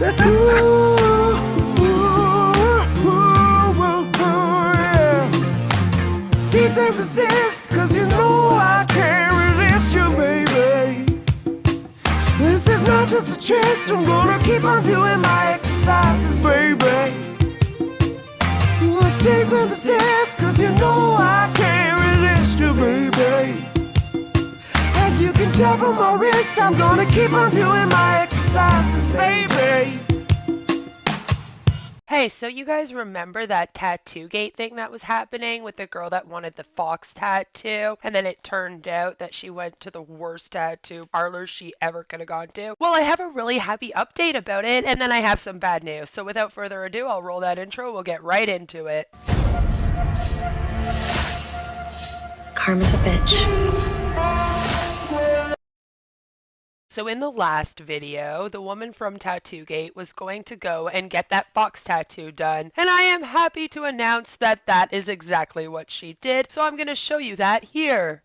Cease and desist, cause you know I can't resist you, baby. This is not just a test, I'm gonna keep on doing my exercises, baby. Cease and desist, cause you know I can't resist you, baby. As you can tell from my wrist, I'm gonna keep on doing my exercises, baby. Hey, so you guys remember that TattooGate thing that was happening with the girl that wanted the fox tattoo, and then it turned out that she went to the worst tattoo parlor she ever could have gone to? Well, I have a really happy update about it, and then I have some bad news. So without further ado, I'll roll that intro. We'll get right into it. Karma's a bitch. So in the last video, the woman from TattooGate was going to go and get that fox tattoo done, and I am happy to announce that that is exactly what she did, so I'm going to show you that here.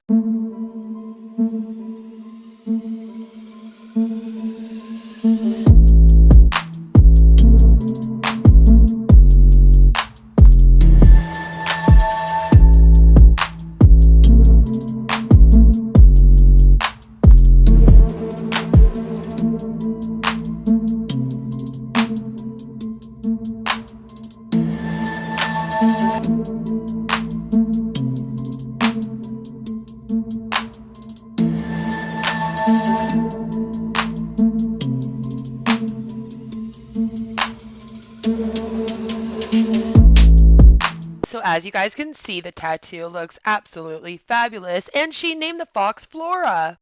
So as you guys can see, the tattoo looks absolutely fabulous, and she named the fox Flora.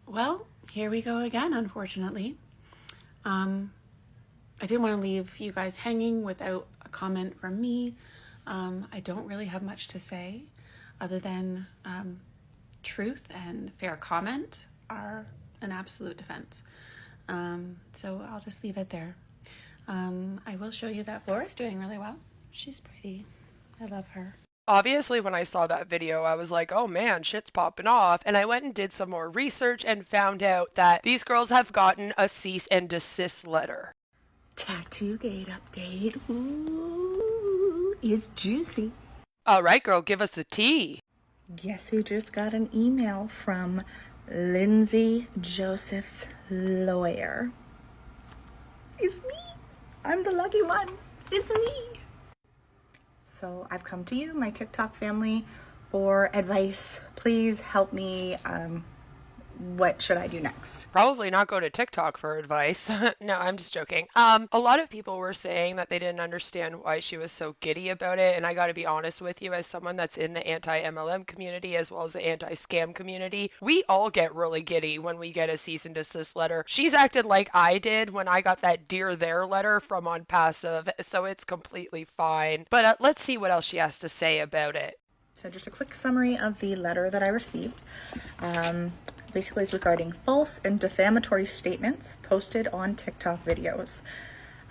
Well, here we go again, unfortunately. I didn't want to leave you guys hanging without a comment from me. I don't really have much to say other than truth and fair comment are an absolute defense. So I'll just leave it there. I will show you that Flora's doing really well. She's pretty. I love her. Obviously, when I saw that video, I was like, oh man, shit's popping off. And I went and did some more research and found out that these girls have gotten a cease and desist letter. TattooGate update. Ooh, it's juicy. All right, girl, give us the tea. Guess who just got an email from Lindsay Joseph's lawyer? It's me. I'm the lucky one. It's me. So I've come to you, my TikTok family, for advice. Please help me. What should I do next? Probably not go to TikTok for advice. No, I'm just joking. A lot of people were saying that they didn't understand why she was so giddy about it. And I got to be honest with you, as someone that's in the anti-MLM community as well as the anti-scam community, we all get really giddy when we get a cease and desist letter. She's acted like I did when I got that Dear There letter from On Passive, so it's completely fine. But let's see what else she has to say about it. So just a quick summary of the letter that I received. Basically is regarding false and defamatory statements posted on TikTok videos.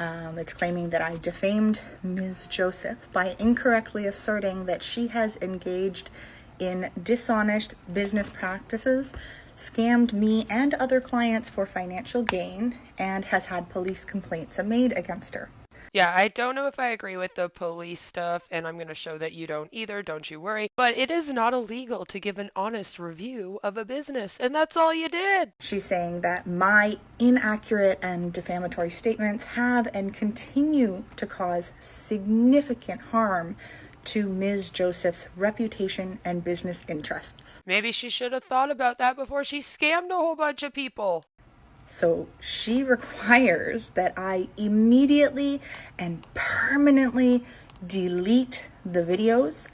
It's claiming that I defamed Ms. Joseph by incorrectly asserting that she has engaged in dishonest business practices, scammed me and other clients for financial gain, and has had police complaints made against her. Yeah, I don't know if I agree with the police stuff, and I'm going to show that you don't either, don't you worry. But it is not illegal to give an honest review of a business, and that's all you did. She's saying that my inaccurate and defamatory statements have and continue to cause significant harm to Ms. Joseph's reputation and business interests. Maybe she should have thought about that before she scammed a whole bunch of people. So she requires that I immediately and permanently delete the videos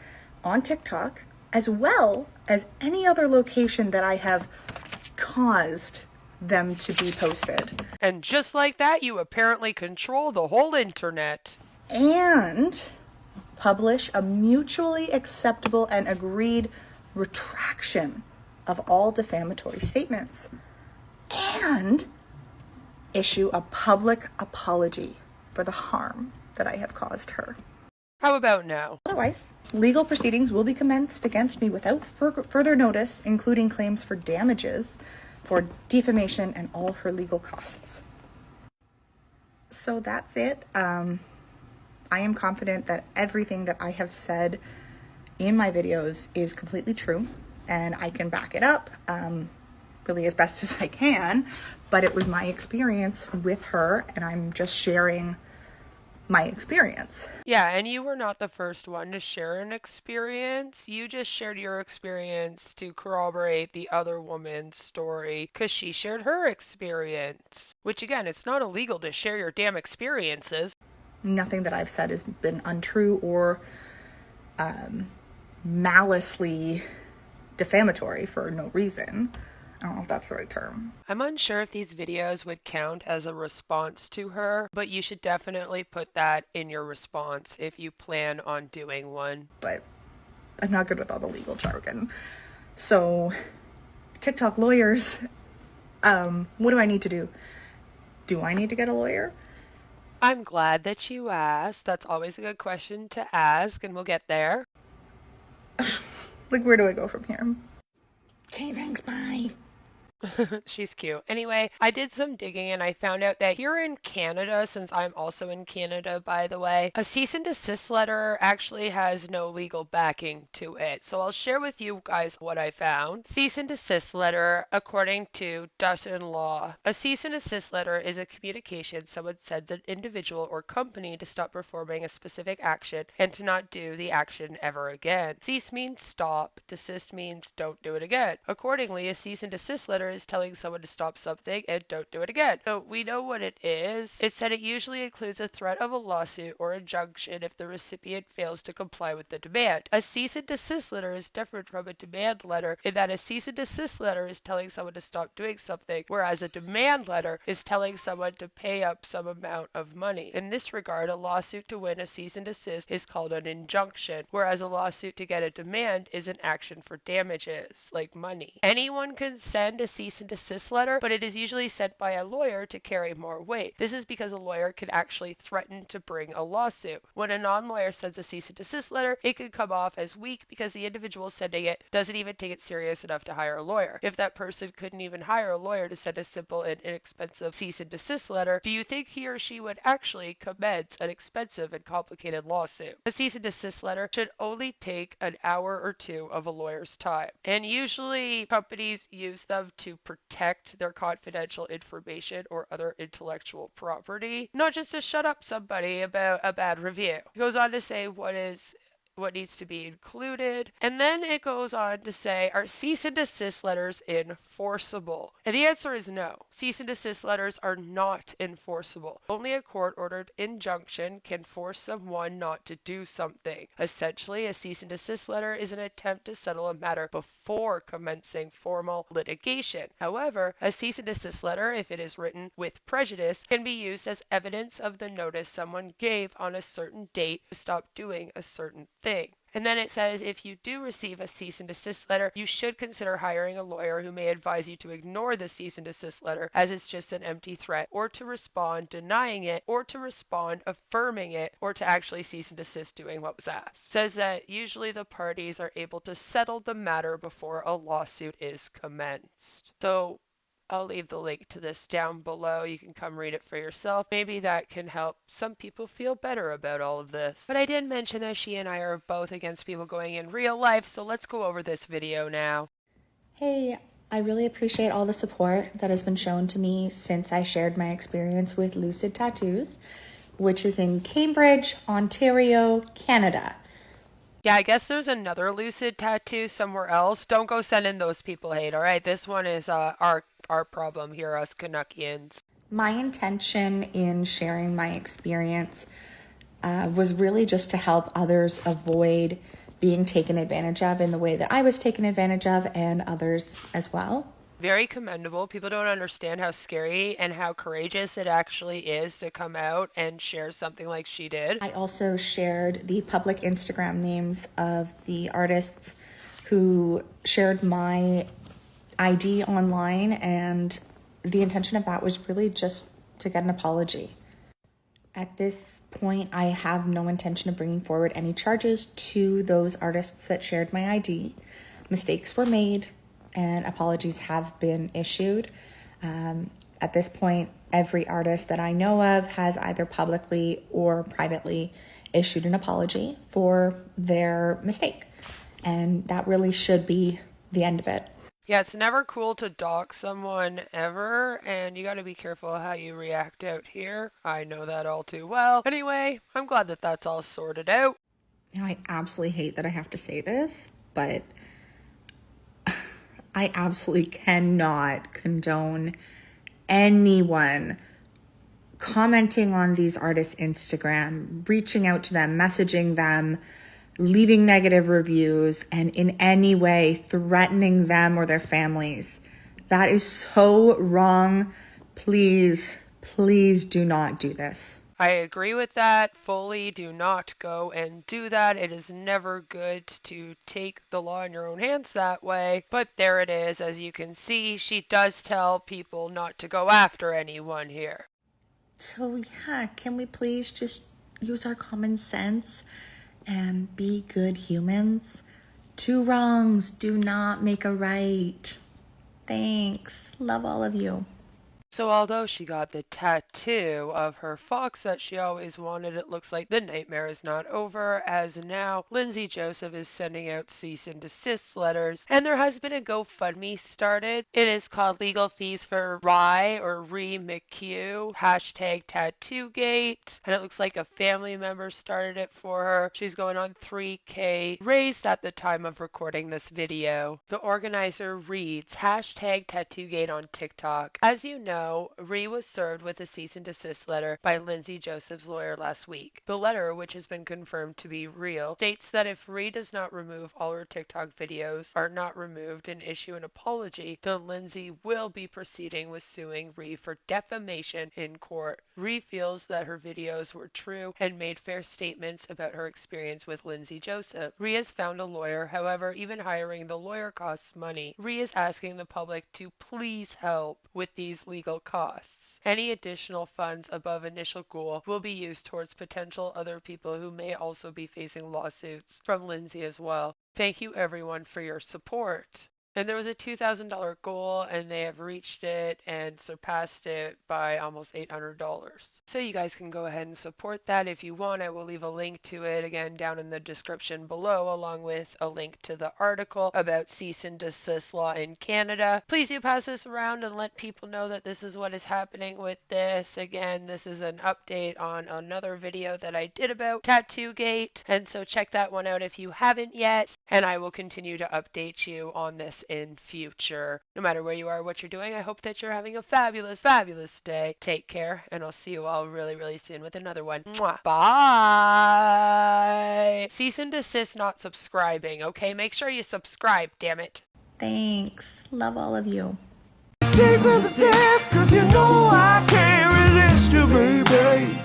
on TikTok, as well as any other location that I have caused them to be posted. And just like that, you apparently control the whole internet. And publish a mutually acceptable and agreed retraction of all defamatory statements. And issue a public apology for the harm that I have caused her. How about now? Otherwise, legal proceedings will be commenced against me without further notice, including claims for damages, for defamation, and all her legal costs. So that's it. I am confident that everything that I have said in my videos is completely true, and I can back it up really as best as I can, but it was my experience with her, and I'm just sharing my experience. Yeah, and you were not the first one to share an experience. You just shared your experience to corroborate the other woman's story because she shared her experience. Which, again, it's not illegal to share your damn experiences. Nothing that I've said has been untrue or maliciously defamatory for no reason. I don't know if that's the right term. I'm unsure if these videos would count as a response to her, but you should definitely put that in your response if you plan on doing one. But I'm not good with all the legal jargon. So, TikTok lawyers, what do I need to do? Do I need to get a lawyer? I'm glad that you asked. That's always a good question to ask, and we'll get there. Like, where do I go from here? Okay, thanks, bye. She's cute. Anyway, I did some digging and I found out that here in Canada, since I'm also in Canada, by the way, a cease and desist letter actually has no legal backing to it. So I'll share with you guys what I found. Cease and desist letter, according to Dutton law. A cease and desist letter is a communication someone sends an individual or company to stop performing a specific action and to not do the action ever again. Cease means stop. Desist means don't do it again. Accordingly, a cease and desist letter is telling someone to stop something and don't do it again. So we know what it is. It said it usually includes a threat of a lawsuit or injunction if the recipient fails to comply with the demand. A cease and desist letter is different from a demand letter in that a cease and desist letter is telling someone to stop doing something, whereas a demand letter is telling someone to pay up some amount of money. In this regard, a lawsuit to win a cease and desist is called an injunction, whereas a lawsuit to get a demand is an action for damages, like money. Anyone can send a cease and desist letter, but it is usually sent by a lawyer to carry more weight. This is because a lawyer can actually threaten to bring a lawsuit. When a non-lawyer sends a cease and desist letter, it could come off as weak because the individual sending it doesn't even take it serious enough to hire a lawyer. If that person couldn't even hire a lawyer to send a simple and inexpensive cease and desist letter, do you think he or she would actually commence an expensive and complicated lawsuit? A cease and desist letter should only take an hour or two of a lawyer's time, and usually companies use them to protect their confidential information or other intellectual property, not just to shut up somebody about a bad review. It goes on to say what needs to be included, and then it goes on to say, are cease and desist letters enforceable? And the answer is no. Cease and desist letters are not enforceable. Only a court-ordered injunction can force someone not to do something. Essentially, a cease and desist letter is an attempt to settle a matter before commencing formal litigation. However, a cease and desist letter, if it is written with prejudice, can be used as evidence of the notice someone gave on a certain date to stop doing a certain thing. And then it says if you do receive a cease and desist letter, you should consider hiring a lawyer who may advise you to ignore the cease and desist letter as it's just an empty threat, or to respond denying it, or to respond affirming it, or to actually cease and desist doing what was asked. It says that usually the parties are able to settle the matter before a lawsuit is commenced. So I'll leave the link to this down below. You can come read it for yourself. Maybe that can help some people feel better about all of this. But I did mention that she and I are both against people going in real life, so let's go over this video now. Hey, I really appreciate all the support that has been shown to me since I shared my experience with Lucid Tattoos, which is in Cambridge, Ontario, Canada. Yeah, I guess there's another Lucid tattoo somewhere else. Don't go sending those people hate, all right? This one is our problem here, us Canuckians. My intention in sharing my experience was really just to help others avoid being taken advantage of in the way that I was taken advantage of, and others as well. Very commendable. People don't understand how scary and how courageous it actually is to come out and share something like she did. I also shared the public Instagram names of the artists who shared my ID online, and the intention of that was really just to get an apology. At this point, I have no intention of bringing forward any charges to those artists that shared my ID. Mistakes were made and apologies have been issued. At this point, every artist that I know of has either publicly or privately issued an apology for their mistake. And that really should be the end of it. Yeah, it's never cool to dox someone ever, and you gotta be careful how you react out here. I know that all too well. Anyway, I'm glad that that's all sorted out. Now, I absolutely hate that I have to say this, but I absolutely cannot condone anyone commenting on these artists' Instagram, reaching out to them, messaging them, leaving negative reviews, and in any way threatening them or their families. That is so wrong. Please, please do not do this. I agree with that fully. Do not go and do that. It is never good to take the law in your own hands that way. But there it is. As you can see, she does tell people not to go after anyone here. So yeah, can we please just use our common sense and be good humans? Two wrongs do not make a right. Thanks. Love all of you. So although she got the tattoo of her fox that she always wanted, it looks like the nightmare is not over, as now Lindsay Joseph is sending out cease and desist letters, and there has been a GoFundMe started. It is called Legal Fees for Rye or Ree McHugh, hashtag TattooGate, and it looks like a family member started it for her. She's going on 3K raised at the time of recording this video. The organizer reads, hashtag TattooGate on TikTok. As you know, Ree was served with a cease and desist letter by Lindsay Joseph's lawyer last week. The letter, which has been confirmed to be real, states that if Ree does not remove all her TikTok videos are not removed and issue an apology, then Lindsay will be proceeding with suing Ree for defamation in court. Ree feels that her videos were true and made fair statements about her experience with Lindsay Joseph. Ree has found a lawyer, however, even hiring the lawyer costs money. Ree is asking the public to please help with these legal costs. Any additional funds above initial goal will be used towards potential other people who may also be facing lawsuits from Lindsay as well. Thank you everyone for your support. And there was a $2,000 goal, and they have reached it and surpassed it by almost $800. So you guys can go ahead and support that if you want. I will leave a link to it again down in the description below, along with a link to the article about cease and desist law in Canada. Please do pass this around and let people know that this is what is happening with this. Again, this is an update on another video that I did about TattooGate, and so check that one out if you haven't yet, and I will continue to update you on this in future. No matter where you are, what you're doing, I hope that you're having a fabulous, fabulous day. Take care, and I'll see you all really, really soon with another one. Mwah. Bye! Cease and desist not subscribing, okay? Make sure you subscribe, damn it. Thanks. Love all of you. Cease and desist, 'cause you know I can't resist you, baby.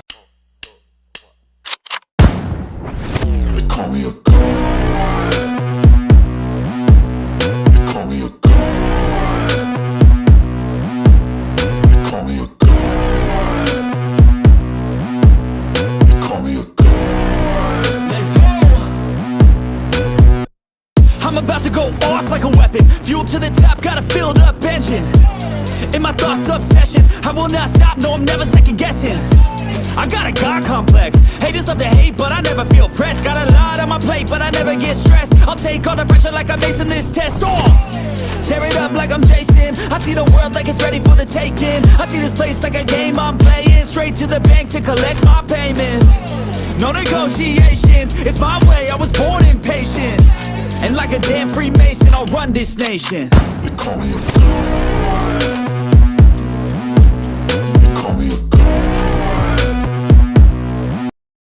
They call me a god. They call me a god. They call me a god. They call me a god. Let's go. I'm about to go off like a weapon. Fuel to the top, got a filled up engine. In my thoughts, obsession. I will not stop, no, I'm never second guessing. I got a God complex. Haters love to hate, but I never feel pressed. Got a lot on my plate, but I never get stressed. I'll take all the pressure like I'm acing this test. Tear it up like I'm Jason. I see the world like it's ready for the taking. I see this place like a game I'm playing. Straight to the bank to collect my payments. No negotiations, it's my way, I was born impatient. And like a damn Freemason, I'll run this nation. They call me a god.